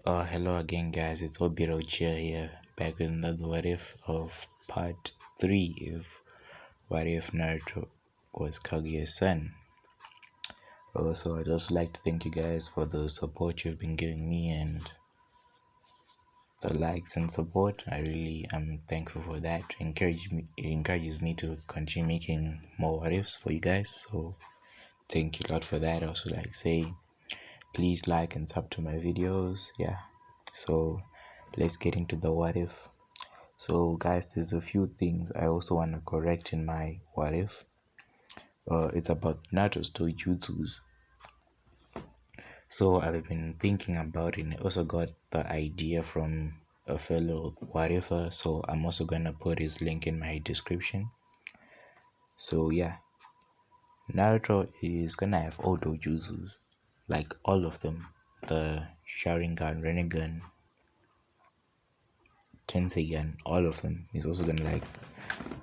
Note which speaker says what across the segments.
Speaker 1: Hello again, guys. It's Obirochia here, back with another what if of part 3 of what if Naruto was Kaguya's son. Also, I'd also like to thank you guys for the support you've been giving me and the likes and support. I really am thankful for that. It encourages me to continue making more what ifs for you guys. So, thank you a lot for that. I also like to say, please like and sub to my videos. Yeah. So, let's get into the what if. So guys, there's a few things I also want to correct in my what if. It's about Naruto's two jutsus. So I've been thinking about it and I also got the idea from a fellow what ifer. So I'm also gonna put his link in my description. So yeah, Naruto is gonna have all the jutsus, like all of them. The Sharingan, Rinnegan, Tensegan, all of them. He's also gonna like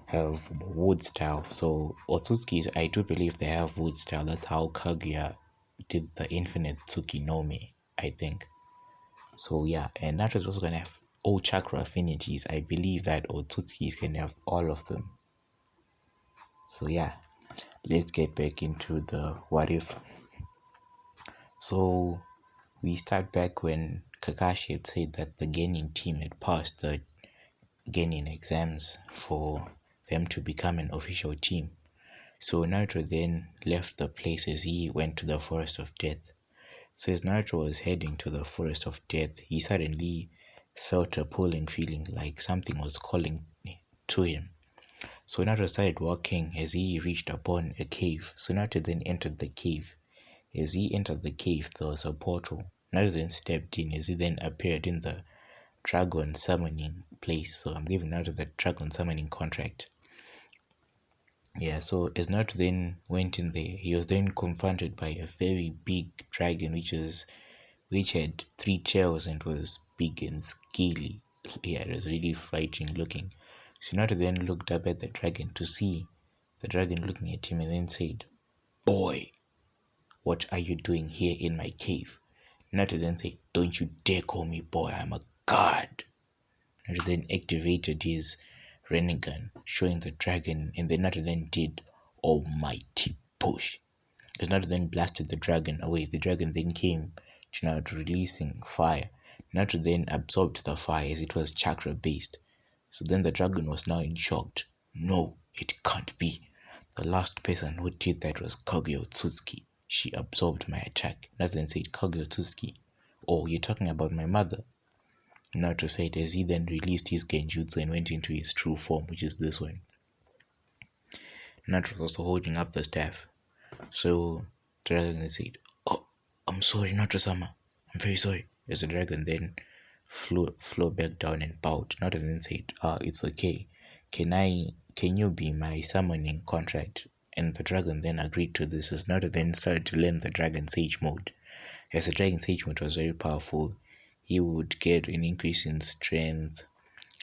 Speaker 1: have wood style. So Otsutsuki, I do believe they have wood style. That's how Kaguya did the infinite Tsukinome, I think. So yeah, and that is also gonna have all chakra affinities. I believe that Otsutsuki is gonna have all of them. So yeah, let's get back into the what if. So we start back when Kakashi had said that the Genin team had passed the Genin exams for them to become an official team. So Naruto then left the place as he went to the Forest of Death. So as Naruto was heading to the Forest of Death, he suddenly felt a pulling feeling like something was calling to him. So Naruto started walking as he reached upon a cave. So Naruto then entered the cave. As he entered the cave, there was a portal. Naruto then stepped in as he then appeared in the dragon summoning place. So I'm giving Naruto the dragon summoning contract. Yeah, so as Naruto then went in there, he was then confronted by a very big dragon which had three tails and was big and scaly. Yeah, it was really frightening looking. So Naruto then looked up at the dragon to see the dragon looking at him and then said, "Boy, what are you doing here in my cave?" Naruto then said, "Don't you dare call me boy, I'm a god." Naruto then activated his Rinnegan, showing the dragon, and then Naruto then did almighty push. As Naruto then blasted the dragon away, the dragon then came to Naruto releasing fire. Naruto then absorbed the fire as it was chakra based. So then the dragon was now in shock. No, it can't be. The last person who did that was Kaguya Otsutsuki. She absorbed my attack. Naruto then said, "Kaguya Otsutsuki, oh, you're talking about my mother?" Naruto said as he then released his genjutsu and went into his true form, which is this one. Naruto was also holding up the staff. So the dragon said, "Oh, I'm sorry, Naruto-sama. I'm very sorry." As the dragon then flew back down and bowed. Naruto then said, "It's okay. Can you be my summoning contract?" And the dragon then agreed to this as Naruto then started to learn the Dragon Sage mode. As the Dragon Sage mode was very powerful, he would get an increase in strength.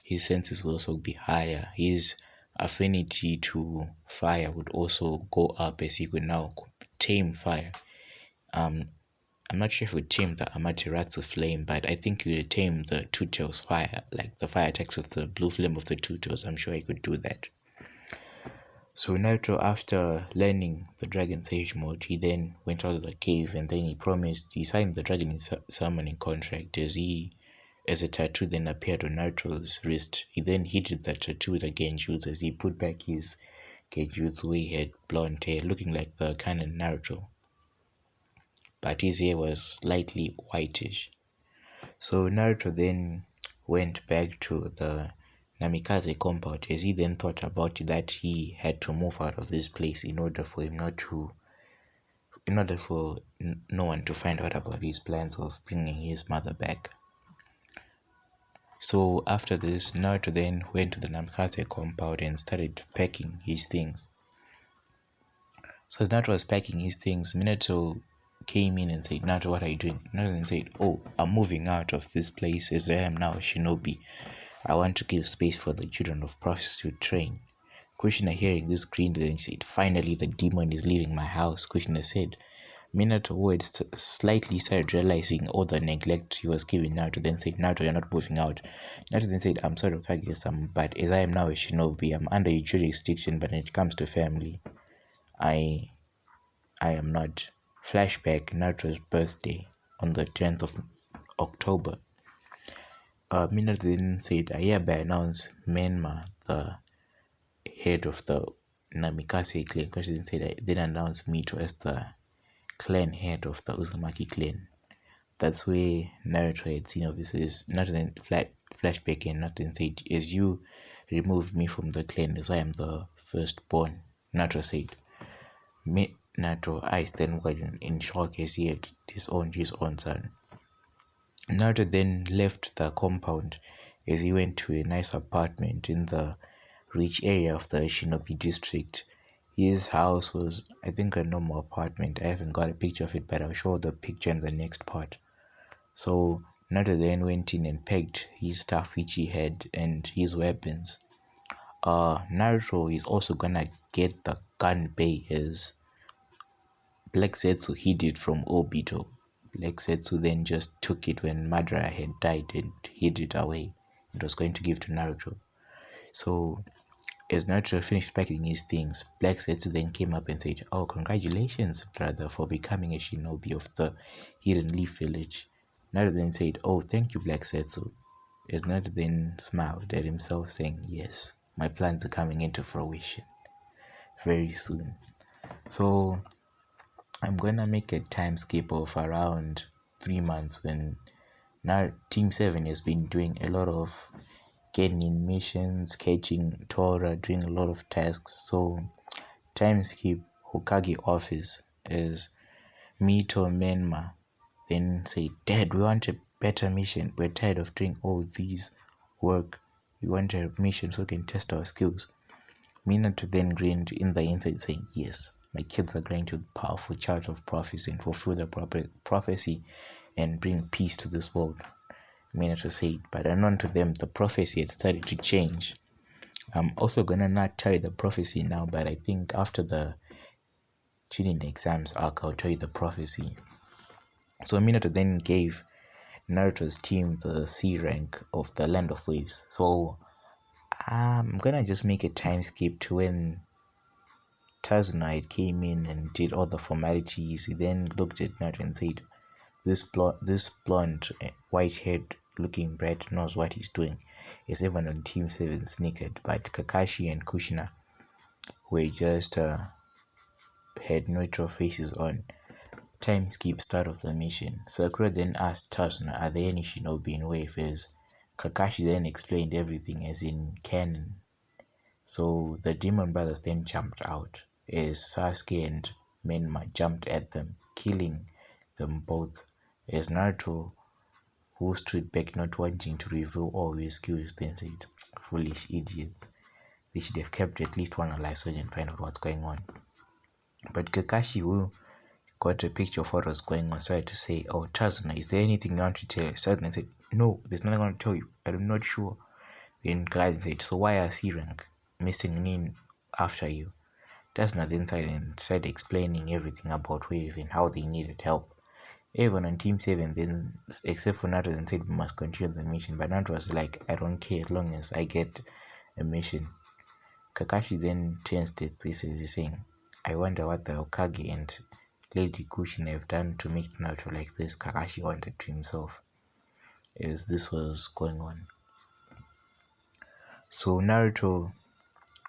Speaker 1: His senses would also be higher. His affinity to fire would also go up as he could now tame fire. I'm not sure if it would tame the Amaterasu flame, but I think it would tame the Two Tails fire, like the fire attacks of the blue flame of the Two Tails. I'm sure I could do that. So Naruto, after learning the Dragon Sage mode, he then went out of the cave and then he signed the Dragon Summoning contract as a tattoo then appeared on Naruto's wrist. He then heated the tattoo with a genjutsu as he put back his genjutsu where he had blonde hair, looking like the canon Naruto. But his hair was slightly whitish. So Naruto then went back to the Namikaze compound as he then thought about it that he had to move out of this place in order for no one to find out about his plans of bringing his mother back. So after this, Naruto then went to the Namikaze compound and started packing his things. So as Naruto was packing his things, Minato came in and said, "Naruto, what are you doing?" Naruto then said, "Oh, I'm moving out of this place as I am now a shinobi. I want to give space for the children of prophets to train." Kushina hearing this grinned and said, "Finally the demon is leaving my house." Kushina said, Minato, who had slightly started realizing all the neglect he was giving Naruto, then said, Naruto, you're not moving out. Naruto then said, I'm sorry, Kaguya-sama, but as I am now a shinobi, I'm under your jurisdiction, but when it comes to family, I am not. Flashback, Naruto's birthday on the 10th of October. Minato then said, I hereby announce Menma, the head of the Namikaze clan, because then said, I then announced Mito as the clan head of the Uzumaki clan. That's where Naruto had seen of this. Is Naruto then flashback, and Naruto then said, as you removed me from the clan, as I am the firstborn, Naruto said. Naruto eyes then widen in shock as he had disowned his own son. Naruto then left the compound as he went to a nice apartment in the rich area of the Shinobi district. His house was, I think, a normal apartment. I haven't got a picture of it, but I'll show the picture in the next part. So Naruto then went in and packed his stuff which he had and his weapons. Naruto is also gonna get the gun bay as Black Zetsu hid it from Obito. Black Zetsu then just took it when Madara had died and hid it away and was going to give to Naruto. So as Naruto finished packing his things, Black Zetsu then came up and said, oh, congratulations, brother, for becoming a shinobi of the Hidden Leaf Village. Naruto then said, oh, thank you, Black Zetsu. As Naruto then smiled at himself, saying, yes, my plans are coming into fruition very soon. So I'm gonna make a time skip of around 3 months when now Team 7 has been doing a lot of getting missions, catching Tora, doing a lot of tasks. So time skip Hokage office is Mito Menma then say, Dad, we want a better mission. We're tired of doing all these work. We want a mission so we can test our skills. Minato then grinned in the inside, saying, yes, my kids are going to be powerful charge of prophecy and fulfill the prophecy and bring peace to this world. Minato said, but unknown to them, the prophecy had started to change. I'm also gonna not tell you the prophecy now, but I think after the Chunin exams arc, I'll tell you the prophecy. So Minato then gave Naruto's team the C rank of the Land of Waves. So I'm gonna just make a time skip to when Tazunite came in and did all the formalities. He then looked at Naruto and said, this blonde, white-haired looking brat knows what he's doing. As everyone on Team 7 snickered, but Kakashi and Kushina were just had neutral faces on. Time skip start of the mission. Sakura then asked Tazuna, are there any shinobi in Wave? As Kakashi then explained everything as in canon. So the Demon Brothers then jumped out as Sasuke and Menma jumped at them, killing them both. As Naruto, who stood back not wanting to reveal all his skills, then said, foolish idiots, they should have kept at least one alive so they can find out what's going on. But Kakashi, who got a picture of what was going on, started to say, oh, Tazuna, is there anything you want to tell us? Tazuna said, no, there's nothing I want to tell you, I'm not sure. Then Kakashi said, so why are C-Rank missing in after you? Tazuna then started explaining everything about Wave and how they needed help. Everyone on Team 7 then, except for Naruto, then said we must continue the mission, but Naruto was like, I don't care as long as I get a mission. Kakashi then tensed at this as he's saying, I wonder what the Hokage and Lady Kushina have done to make Naruto like this. Kakashi wondered to himself as this was going on. So Naruto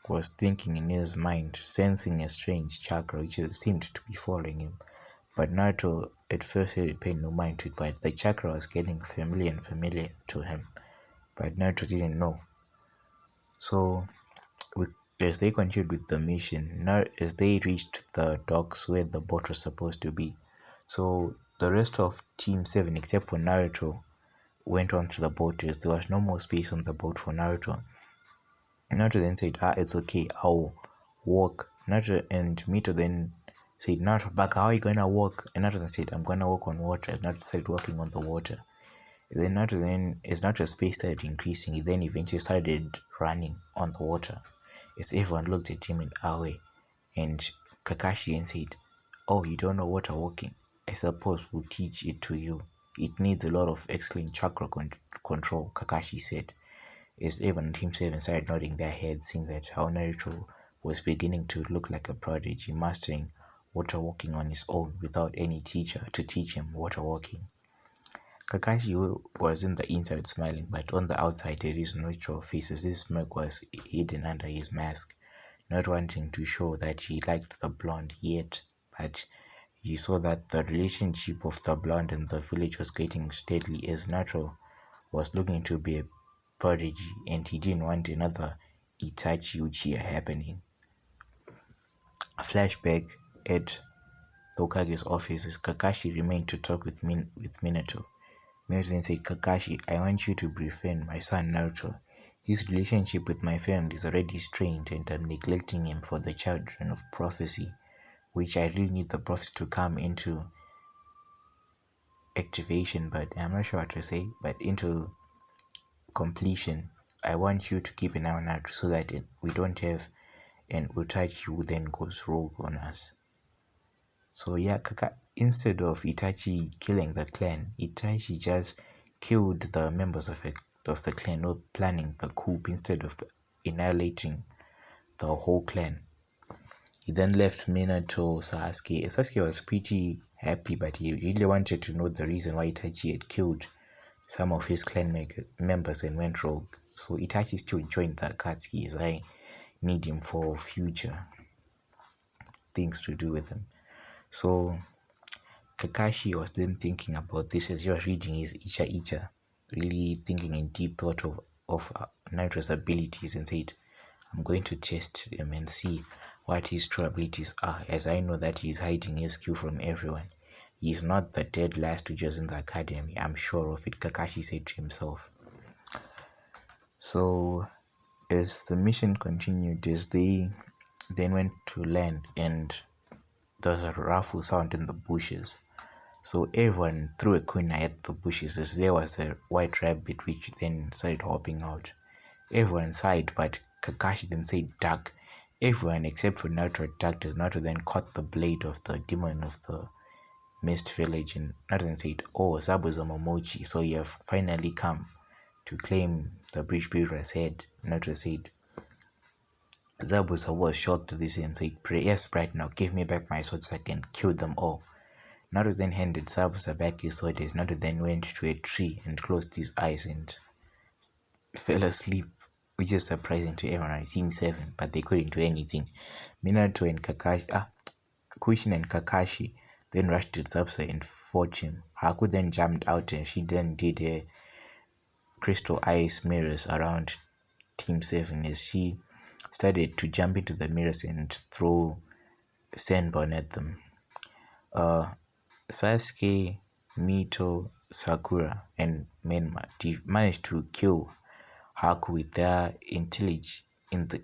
Speaker 1: was thinking in his mind, sensing a strange chakra which seemed to be following him. But Naruto at first he paid no mind to it, but the chakra was getting familiar to him. But Naruto didn't know. So as they continued with the mission, as they reached the docks where the boat was supposed to be, so the rest of Team 7 except for Naruto went onto the boat as there was no more space on the boat for Naruto. Naruto then said, it's okay, I'll walk. Naruto and Mito then said, Naruto, back, how are you gonna walk? And Naruto then said, I'm gonna walk on water. As Naruto started walking on the water. Then Naruto then, as Naruto's pace started increasing, he then eventually started running on the water. As everyone looked at him in awe, and Kakashi then said, "Oh, you don't know water walking? I suppose we'll teach it to you. It needs a lot of excellent chakra control," Kakashi said, as everyone on Team 7 started nodding their heads, seeing that how Naruto was beginning to look like a prodigy, mastering water walking on his own without any teacher to teach him water walking. Kakashi was in the inside smiling, but on the outside his neutral face as his smirk was hidden under his mask, not wanting to show that he liked the blonde yet, but he saw that the relationship of the blonde and the village was getting steadily as Naruto was looking to be a prodigy and he didn't want another Itachi Uchiha happening. A flashback at the Hokage's office as Kakashi remained to talk with Minato. Minato then said, "Kakashi, I want you to befriend my son Naruto. His relationship with my family is already strained and I'm neglecting him for the children of prophecy, which I really need the prophecy to come into activation, but I'm not sure what to say, but into completion. I want you to keep an eye on Naruto so that we don't have an Itachi who then goes rogue on us." So yeah, instead of Itachi killing the clan, Itachi just killed the members of the clan, not planning the coup instead of annihilating the whole clan. He then left Minato Sasuke. Sasuke was pretty happy, but he really wanted to know the reason why Itachi had killed some of his clan members and went rogue. So Itachi still joined the Akatsuki as I need him for future things to do with him. So Kakashi was then thinking about this as he was reading his Icha Icha, really thinking in deep thought of Naruto's abilities, and said, "I'm going to test him and see what his true abilities are, as I know that he's hiding his skill from everyone. He's not the dead last who just in the academy, I'm sure of it," Kakashi said to himself. So as the mission continued, as they then went to land and there was a ruffle sound in the bushes. So everyone threw a kunai at the bushes as there was a white rabbit which then started hopping out. Everyone sighed, but Kakashi then said duck. Everyone except for Naruto ducked as Naruto then caught the blade of the demon of the mist village and Naruto then said, "Oh, Zabuza Momochi, so you have finally come to claim the bridge builder's head," Naruto said. Zabuza was shocked to this and said, "Yes, right now, give me back my sword so I can kill them all." Naruto then handed Zabuza back his sword as Naruto then went to a tree and closed his eyes and fell asleep, which is surprising to everyone on Team 7, but they couldn't do anything. Minato and Kushin and Kakashi then rushed to Zabuza and fought him. Haku then jumped out and she then did a crystal ice mirrors around Team 7 as she started to jump into the mirrors and throw sandburn at them. Sasuke, Mito, Sakura, and Menma managed to kill Haku with their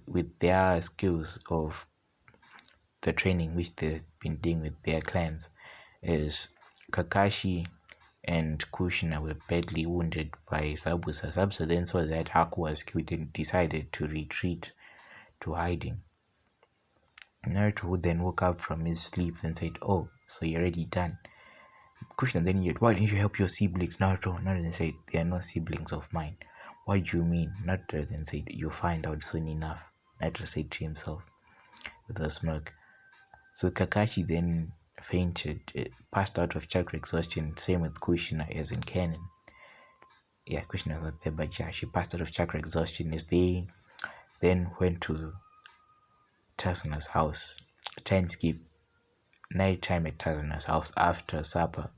Speaker 1: with their skills of the training which they've been doing with their clans, as Kakashi and Kushina were badly wounded by Zabuza. Zabuza then saw that Haku was killed and decided to retreat to hiding. Naruto then woke up from his sleep and said, "Oh, so you're already done." Kushina then yelled, "Why didn't you help your siblings, Naruto?" Naruto then said, "They are not siblings of mine." "What do you mean?" Naruto then said, "You'll find out soon enough," Naruto said to himself with a smirk. So Kakashi then fainted, passed out of chakra exhaustion, same with Kushina as in canon. Yeah, Kushina was not there, but yeah, she passed out of chakra exhaustion as they then went to Tasuna's house. Time skip, night time at Tasuna's house after supper.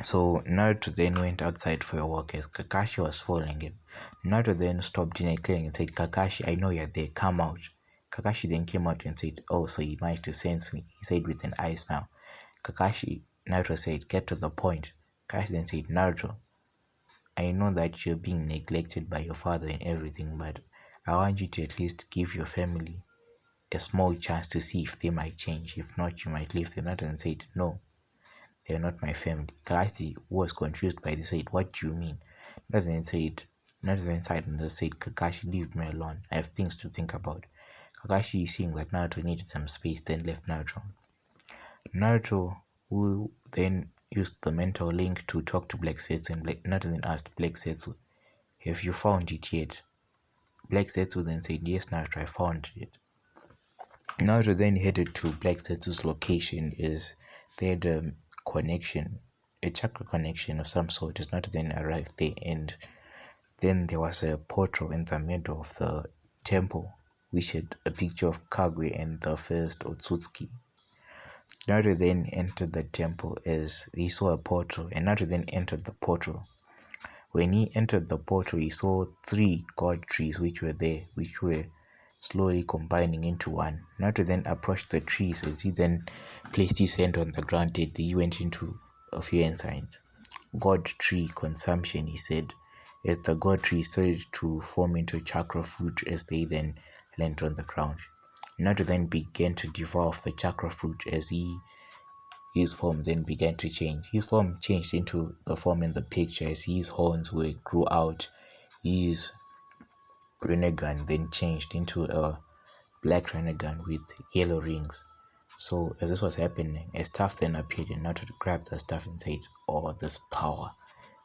Speaker 1: So Naruto then went outside for a walk as Kakashi was following him. Naruto then stopped in a clearing and said, "Kakashi, I know you're there, come out." Kakashi then came out and said, "Oh, so you managed to sense me," he said with an eye smile. Naruto said, "Get to the point." Kakashi then said, "Naruto, I know that you're being neglected by your father and everything, but I want you to at least give your family a small chance to see if they might change. If not, you might leave them." Naruto then said, "No, they're not my family." Kakashi was confused by this, said, "What do you mean?" Naruto then sighed and just said, "Kakashi, leave me alone. I have things to think about." Kakashi, seeing that Naruto needed some space, then left Naruto. Naruto, who then used the mental link to talk to Black Setsu, and Naruto then asked Black Setsu, "Have you found it yet?" Black Setsu then said, "Yes, Naruto, I found it." Naruto then headed to Black Setsu's location as they had a connection, a chakra connection of some sort. As Naruto then arrived there, and then there was a portal in the middle of the temple which had a picture of Kaguya and the first Otsutsuki. Naruto then entered the temple as he saw a portal, and Naruto then entered the portal. When he entered the portal, he saw 3 god trees which were there, which were slowly combining into one. Naruto then approached the trees as he then placed his hand on the ground and he went into a few insights. God tree consumption, he said, as the god tree started to form into chakra fruit as they then landed on the ground. Naruto then began to devour the chakra fruit as his form then began to change. His form changed into the form in the picture as his horns grew out. His Rinnegan then changed into a black Rinnegan with yellow rings. So as this was happening, a staff then appeared and Naruto grabbed the staff and said, "Oh, this power.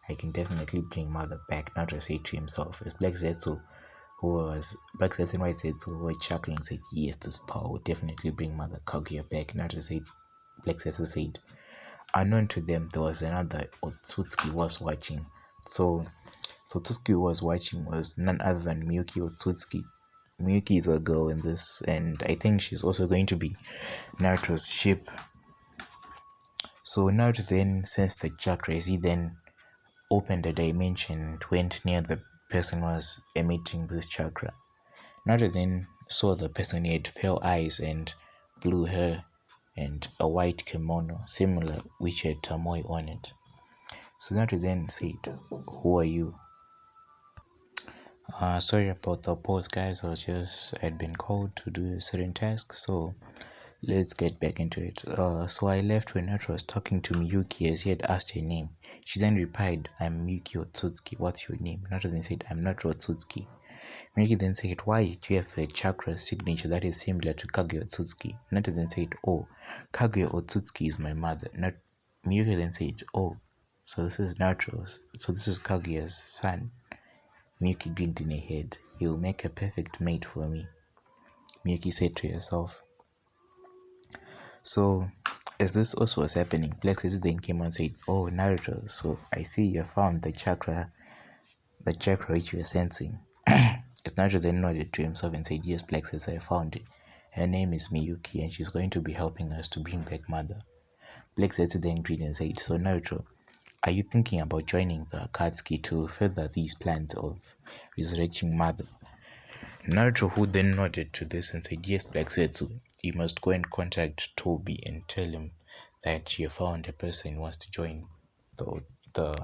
Speaker 1: I can definitely bring mother back," Naruto said to himself. As Black Zetsu and White Zetsu who were chuckling said, "Yes, this power will definitely bring Mother Kaguya back." Black Zetsu said, unknown to them, there was another Otsutsuki was watching. So Otsutsuki was watching was none other than Miyuki Otsutsuki. Miyuki is a girl in this, and I think she's also going to be Naruto's ship. So Naruto then sensed the chakra as he then opened a dimension and went near the person who was emitting this chakra. Naruto then saw the person had pale eyes and blue hair and a white kimono similar which had tamoi on it. So Naruto then said, "Who are you?" Sorry about the pause, guys. I'd been called to do a certain task, so let's get back into it. So I left when Naruto was talking to Miyuki as he had asked her name. She then replied, "I'm Miyuki Otsutsuki. What's your name?" Naruto then said, "I'm Naruto Otsutsuki." Miyuki then said, "Why do you have a chakra signature that is similar to Kaguya Otsutsuki?" Naruto then said, "Oh, Kaguya Otsutsuki is my mother." Miyuki then said, "Oh, so this is Kaguya's son." Miyuki grinned in her head. "He'll make a perfect mate for me," Miyuki said to herself. So, as this also was happening, Black Zetsu then came and said, "Oh, Naruto, so I see you found the chakra which you were sensing." As Naruto then nodded to himself and said, "Yes, Black Zetsu, I found it. Her name is Miyuki and she's going to be helping us to bring back Mother." Black Zetsu then grinned and said, "So Naruto, are you thinking about joining the Akatsuki to further these plans of resurrecting Mother?" Naruto, who then nodded to this and said, "Yes, Black Zetsu, you must go and contact Toby and tell him that you found a person who wants to join the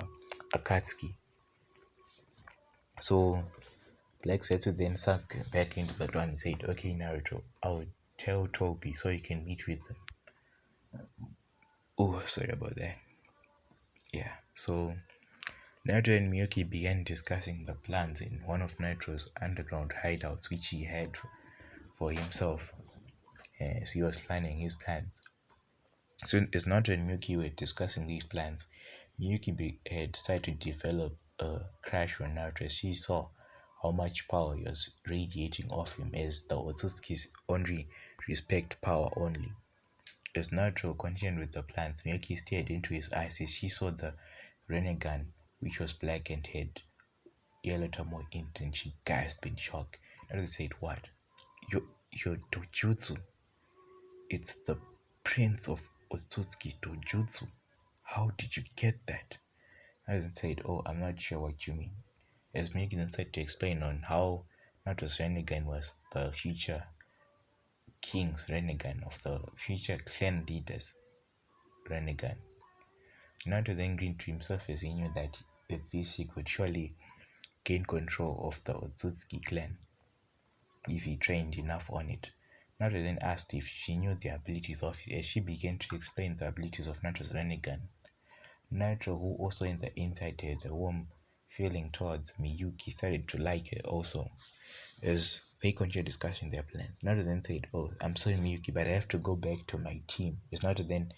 Speaker 1: Akatsuki." So Black Zetsu then sunk back into the ground and said, "Okay, Naruto, I'll tell Toby so you can meet with them." Oh, sorry about that. Yeah, so Naruto and Miyuki began discussing the plans in one of Naruto's underground hideouts which he had for himself as he was planning his plans. So as Naruto and Miyuki were discussing these plans, Miyuki had started to develop a crush on Naruto as she saw how much power he was radiating off him as the Otsutsuki's only respect power only. As Naruto continued with the plans, Miyuki stared into his eyes as she saw the Rinnegan, which was black and had yellow tomoe in it, and she gasped in shock. Naruto said, "What? Your dojutsu? It's the Prince of Otsutsuki's dojutsu. How did you get that?" Naruto said, "Oh, I'm not sure what you mean." As Miyuki then started to explain on how Naruto's Rinnegan was the future king's Rinnegan of the future clan leader's Rinnegan. Naruto then grinned to himself as he knew that with this he could surely gain control of the Otsutsuki clan if he trained enough on it. Naruto then asked if she knew the abilities of it as she began to explain the abilities of Naruto's Rinnegan. Naruto, who also in the inside had a warm feeling towards Miyuki, started to like her also, as they continued discussing their plans. Naruto then said, "Oh, I'm sorry, Miyuki, but I have to go back to my team." It's Naruto then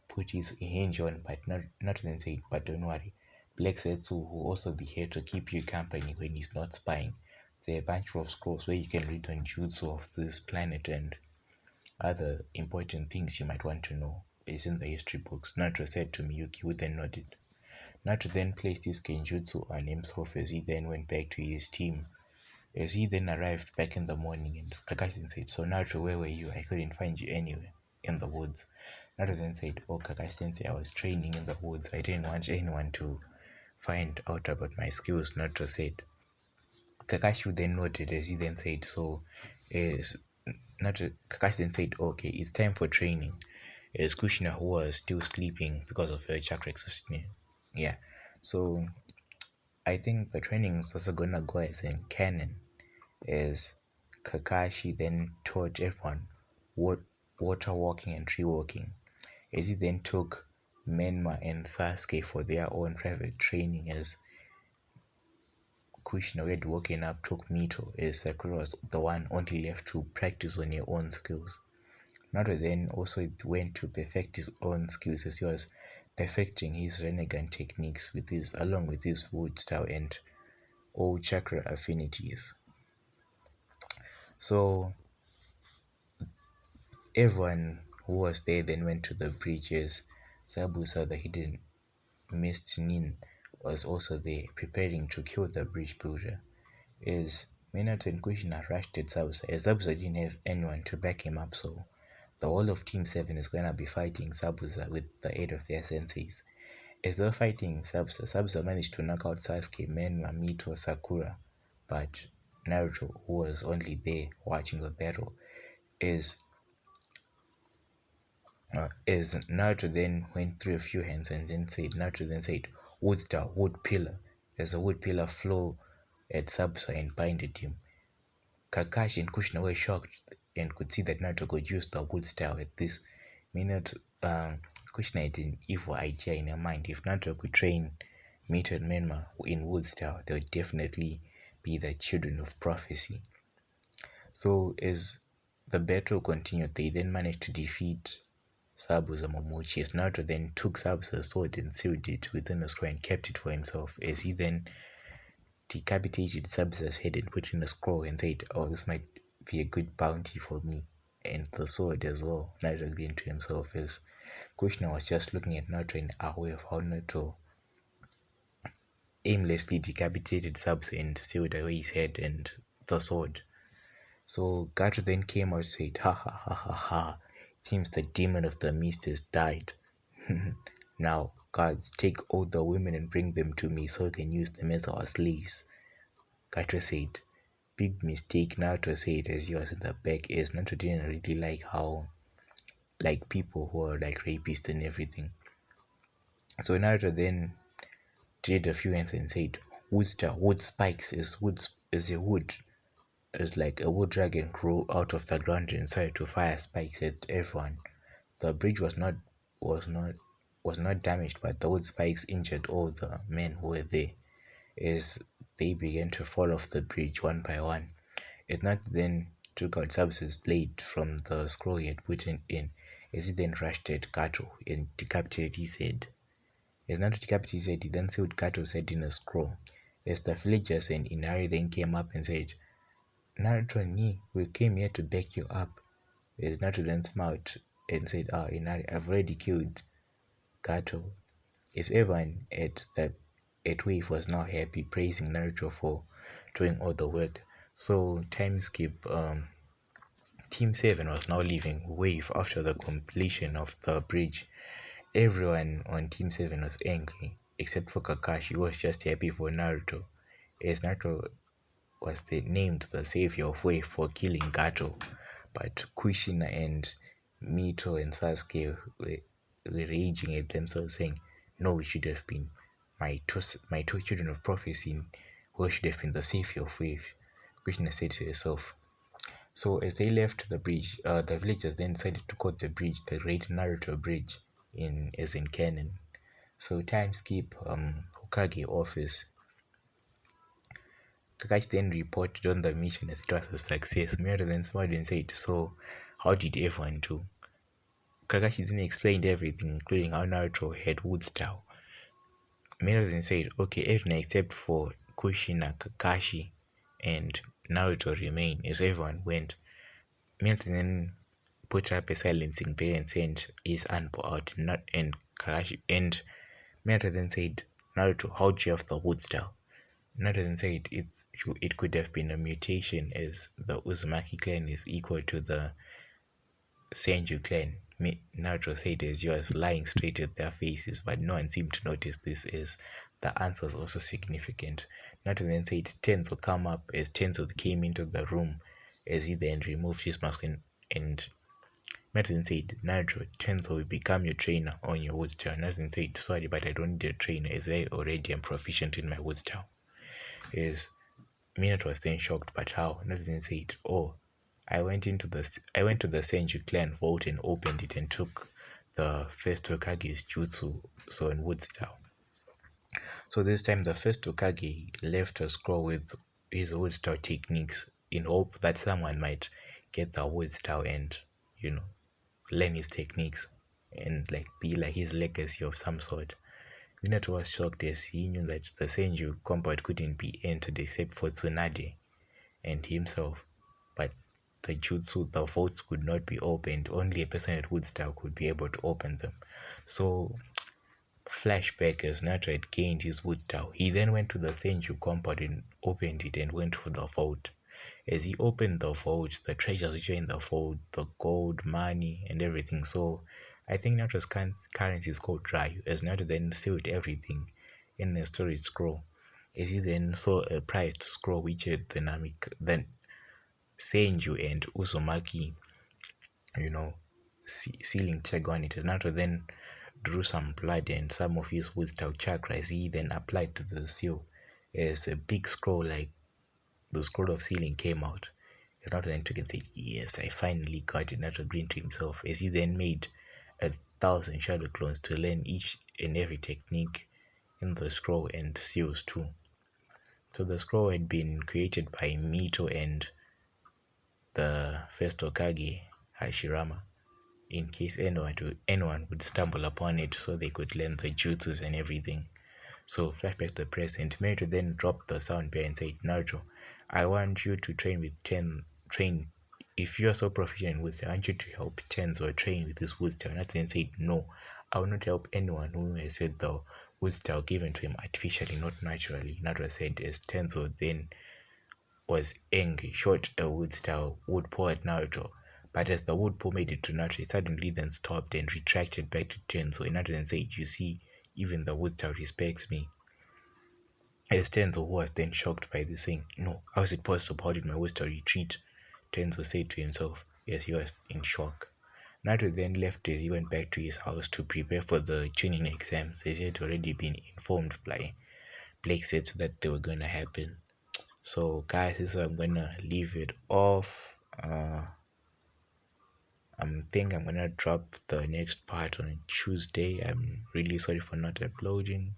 Speaker 1: put his hinge on, but Naruto then said, "But don't worry, Black Zetsu will also be here to keep you company when he's not spying. There are a bunch of scrolls where you can read on jutsu of this planet and other important things you might want to know. It's in the history books," Naruto said to Miyuki, who then nodded. Naruto then placed his genjutsu on himself as he then went back to his team. As he then arrived back in the morning, and Kakashi said, "So Naruto, where were you? I couldn't find you anywhere in the woods." Naruto then said, "Oh, Kakashi Sensei, I was training in the woods. I didn't want anyone to find out about my skills," Naruto said. Kakashi then nodded as he then said, "So is Naruto." Kakashi then said, "Okay, it's time for training." As Kushina, who was still sleeping because of her chakra exhaustion. Yeah. So I think the training is also gonna go as in canon, as Kakashi then taught everyone water walking and tree walking, as he then took Menma and Sasuke for their own private training, as Kushina, who had woken up, took Mito, as Sakura was the one only left to practice on her own skills. Naruto then also went to perfect his own skills, as he was perfecting his Rinnegan techniques with his along with his wood style and all chakra affinities. So everyone who was there then went to the bridges. Zabuza, the hidden mist nin, was also there, preparing to kill the bridge builder. As Minato and Kushina rushed at Zabuza, as Zabuza didn't have anyone to back him up, so the whole of Team 7 is gonna be fighting Zabuza with the aid of their senseis. As they were fighting Zabuza managed to knock out Sasuke, Menma, Mito, Sakura, but Naruto, who was only there watching the battle, is Naruto then went through a few hands and then said, Naruto then said, "Wood star, wood pillar." As the wood pillar flew at Zabuza and binded him. Kakashi and Kushina were shocked and could see that Naruto could use the wood style at this minute. Kushina had an evil idea in her mind. If Naruto could train Mito and Menma in wood style, they would definitely be the children of prophecy. So as the battle continued, they then managed to defeat Zabuza Momochi, as Naruto then took Zabuza's sword and sealed it within a scroll and kept it for himself, as he then decapitated Zabuza's head and put in a scroll and said, "Oh, this might be a good bounty for me and the sword as well." Naruto agreed to himself, as Kushina was just looking at Naruto and aware of how Naruto aimlessly decapitated Zabuza and sealed away his head and the sword. So Gato then came out and said, "Ha ha ha ha ha. It seems the demon of the mist has died. Now, guards, take all the women and bring them to me so I can use them as our slaves." Gato said. "Big mistake," Naruto said as he was in the back, as Naruto didn't really like people who are like rapists and everything. So Naruto then did a few hands and said, wood spikes is a wood." It's like a wood dragon grew out of the ground and started to fire spikes at everyone. The bridge was not damaged, but the wood spikes injured all the men who were there, as they began to fall off the bridge one by one. It not then took out Zabuza's blade from the scroll he had put in, as he then rushed at Gato and decapitated his head. As Naruto decapitated his head, he then sealed Gato's head in a scroll. As the villagers and Inari then came up and said, "Naruto ni, we came here to back you up." As Naruto then smiled and said, Inari, I've already killed Gato." As everyone at Wave was now happy, praising Naruto for doing all the work. So time skip, Team 7 was now leaving Wave after the completion of the bridge. Everyone on Team 7 was angry, except for Kakashi, who was just happy for Naruto, as Naruto was named the savior of Wave for killing Gato. But Kushina and Mito and Sasuke were raging at themselves, saying, "No, it should have been my two children of prophecy who should have been the savior of Wave." Kushina said to herself. So as they left the bridge, the villagers then decided to call the bridge the Great Naruto Bridge, as in canon. So time skip, Hokage office. Kakashi then reported on the mission as it was a success. Minato then smiled and said, "So, how did everyone do?" Kakashi then explained everything, including how Naruto had wood style. Minato then said, "Okay, everyone except for Kushina, Kakashi, and Naruto remain," as everyone went. Minato then put up a silencing barrier and sent his Anpo out, and Kakashi and Minato then said, "Naruto, how'd you have the wood style?" Naruto then said it could have been a mutation, as the Uzumaki clan is equal to the Senju clan. Naruto said as he was lying straight at their faces, but no one seemed to notice this, as the answer was also significant. Naruto then said Tenzo come up, as Tenzo came into the room as he then removed his mask, and Naruto then said, "Naruto, Tenzo will become your trainer on your wood style." Naruto then said, "Sorry, but I don't need a trainer, as I already am proficient in my wood style." As Minato was then shocked, but how? Naruto then said, "Oh, I went to the Senju clan vault and opened it and took the first Hokage's jutsu, so in wood style." So this time the first Hokage left a scroll with his wood style techniques in hope that someone might get the wood style and, learn his techniques and like be like his legacy of some sort. Minato was shocked as he knew that the Senju compound couldn't be entered except for Tsunade and himself, but the vaults could not be opened. Only a person at wood style could be able to open them. So, flashback, as Naruto had gained his wood style, he then went to the Senju compound and opened it and went for the vault. As he opened the vault, the treasures which were in the vault, the gold, money, and everything. So, I think Naruto's currency is called Ryu, as Naruto then sealed everything in a storage scroll. As he then saw a private scroll which had the Senju and Uzumaki, sealing tag on it. As Naruto then drew some blood and some of his wood style chakras, he then applied to the seal as a big scroll like the scroll of sealing came out. Naruto then took and said, "Yes, I finally got it." Naruto grinned to himself as he then made 1,000 shadow clones to learn each and every technique in the scroll and seals too. So the scroll had been created by Mito and the first Hokage, Hashirama, in case anyone would stumble upon it, so they could learn the jutsus and everything. So flashback to the present, Naruto then dropped the sound bear and said, "Naruto, I want you to train. If you are so proficient in wood style, I want you to help Tenzo train with this wood style." Naruto then said, "No, I will not help anyone who has said the wood style given to him artificially, not naturally." Naruto said as Tenzo then was angry, shot a wood paw at Naruto. But as the wood paw made it to Naruto, it suddenly then stopped and retracted back to Tenzo. And Naruto then said, "You see, even the wood style respects me." As Tenzo, who was then shocked by this, saying, "No, how is it possible? How did my wood style retreat?" Tenzo said to himself, yes, he was in shock. Naruto then left as he went back to his house to prepare for the Chunin exams, as he had already been informed by Blake said that they were going to happen. So guys, this is where I'm gonna leave it off. I think I'm gonna drop the next part on Tuesday. I'm really sorry for not uploading.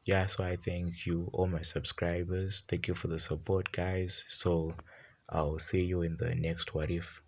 Speaker 1: Yeah, so I thank you all my subscribers. Thank you for the support, guys. So I'll see you in the next What If.